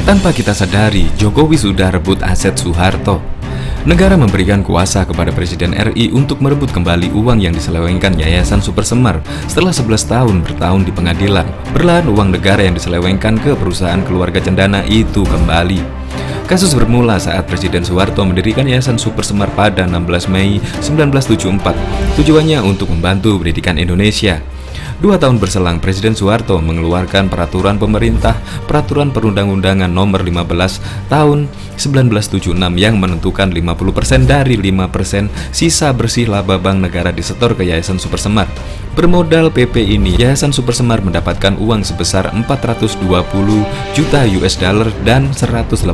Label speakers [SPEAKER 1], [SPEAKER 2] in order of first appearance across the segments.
[SPEAKER 1] Tanpa kita sadari, Jokowi sudah rebut aset Soeharto. Negara memberikan kuasa kepada Presiden RI untuk merebut kembali uang yang diselewengkan Yayasan Supersemar setelah 11 tahun bertahun di pengadilan. Perlahan uang negara yang diselewengkan ke perusahaan keluarga cendana itu kembali. Kasus bermula saat Presiden Soeharto mendirikan Yayasan Supersemar pada 16 Mei 1974. Tujuannya untuk membantu pendidikan Indonesia. 2 tahun berselang, Presiden Soeharto mengeluarkan peraturan pemerintah Peraturan Perundang-undangan Nomor 15 Tahun 1976 yang menentukan 50% dari 5% sisa bersih laba bank negara disetor ke Yayasan Supersemar. Bermodal PP ini, Yayasan Supersemar mendapatkan uang sebesar 420 juta US dollar dan 185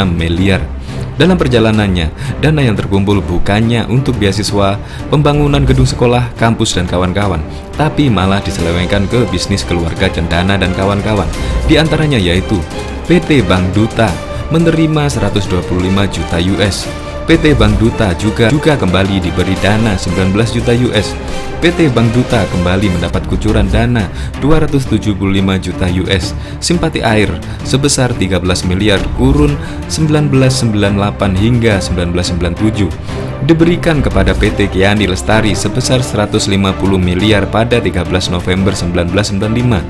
[SPEAKER 1] miliar. Dalam perjalanannya, dana yang terkumpul bukannya untuk beasiswa, pembangunan gedung sekolah, kampus, dan kawan-kawan, tapi malah diselewengkan ke bisnis keluarga cendana dan kawan-kawan. Di antaranya yaitu PT Bank Duta menerima 125 juta US. PT Bank Duta juga kembali diberi dana 19 juta US. PT Bank Duta kembali mendapat kucuran dana 275 juta US. Simpati air sebesar 13 miliar kurun 1998 hingga 1997 diberikan kepada PT Kiani Lestari sebesar 150 miliar pada 13 November 1995.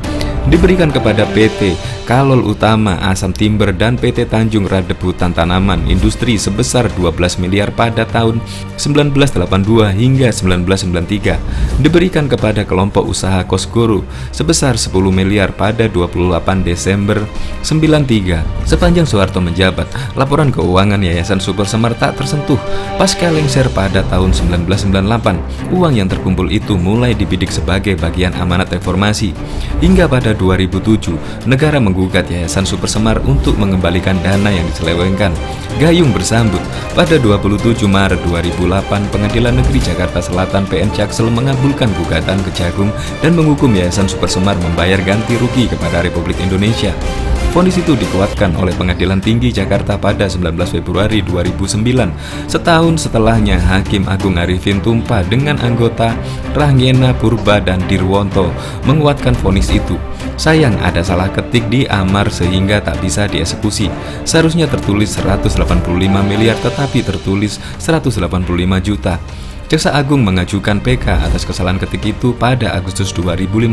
[SPEAKER 1] Diberikan kepada PT Kalol Utama Asam Timber dan PT Tanjung Radep Hutan Tanaman Industri sebesar 12 miliar pada tahun 1982 hingga 1993. Diberikan kepada kelompok usaha Kosgoro sebesar 10 miliar pada 28 Desember 93. Sepanjang Soeharto menjabat, laporan keuangan Yayasan Supersemar tak tersentuh. Pasca lengser pada tahun 1998, uang yang terkumpul itu mulai dibidik sebagai bagian amanat reformasi. Hingga pada 2007, negara menggugat Yayasan Supersemar untuk mengembalikan dana yang diselewengkan. Gayung bersambut. Pada 27 Maret 2008, Pengadilan Negeri Jakarta Selatan PN Jaksel mengabulkan gugatan Kejagung dan menghukum Yayasan Supersemar membayar ganti rugi kepada Republik Indonesia. Vonis itu dikuatkan oleh Pengadilan Tinggi Jakarta pada 19 Februari 2009. Setahun setelahnya, Hakim Agung Arifin Tumpah dengan anggota Rahngena Purba dan Dirwonto menguatkan vonis itu. Sayang, ada salah ketik di amar sehingga tak bisa dieksekusi. Seharusnya tertulis 185 miliar tetapi tertulis 185 juta. Jaksa Agung mengajukan PK atas kesalahan ketik itu pada Agustus 2015.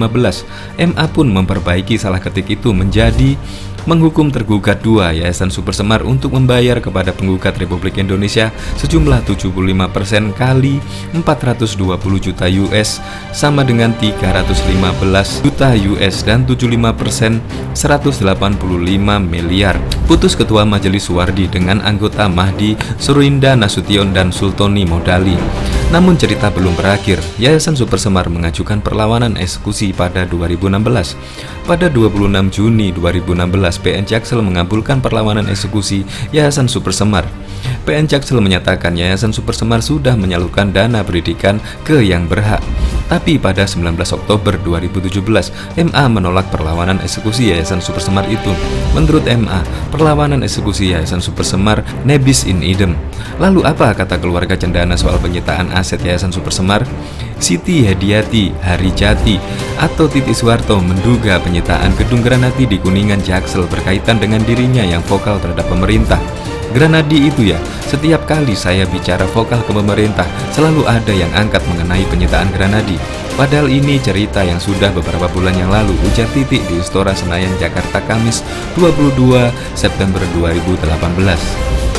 [SPEAKER 1] MA pun memperbaiki salah ketik itu menjadi menghukum tergugat 2 Yayasan Supersemar untuk membayar kepada penggugat Republik Indonesia sejumlah 75% kali 420 juta US sama dengan 315 juta US dan 75% 185 miliar. Putus Ketua Majelis Suwardi dengan anggota Mahdi, Surinda Nasution dan Sultoni Modali. Namun cerita belum berakhir. Yayasan Supersemar mengajukan perlawanan eksekusi pada 2016. Pada 26 Juni 2016, PN Jaksel mengabulkan perlawanan eksekusi Yayasan Supersemar. PN Jaksel menyatakan Yayasan Supersemar sudah menyalurkan dana pendidikan ke yang berhak. Tapi pada 19 Oktober 2017, MA menolak perlawanan eksekusi Yayasan Supersemar itu. Menurut MA, perlawanan eksekusi Yayasan Supersemar nebis in idem. Lalu apa kata keluarga cendana soal penyitaan aset Yayasan Supersemar? Siti Hediati Harijati atau Titi Soeharto menduga penyitaan gedung Granadi di Kuningan Jaksel berkaitan dengan dirinya yang vokal terhadap pemerintah. Granadi itu ya, setiap kali saya bicara vokal ke pemerintah, selalu ada yang angkat mengenai penyitaan Granadi. Padahal ini cerita yang sudah beberapa bulan yang lalu, ujar Titi di Istora Senayan, Jakarta, Kamis 22 September 2018.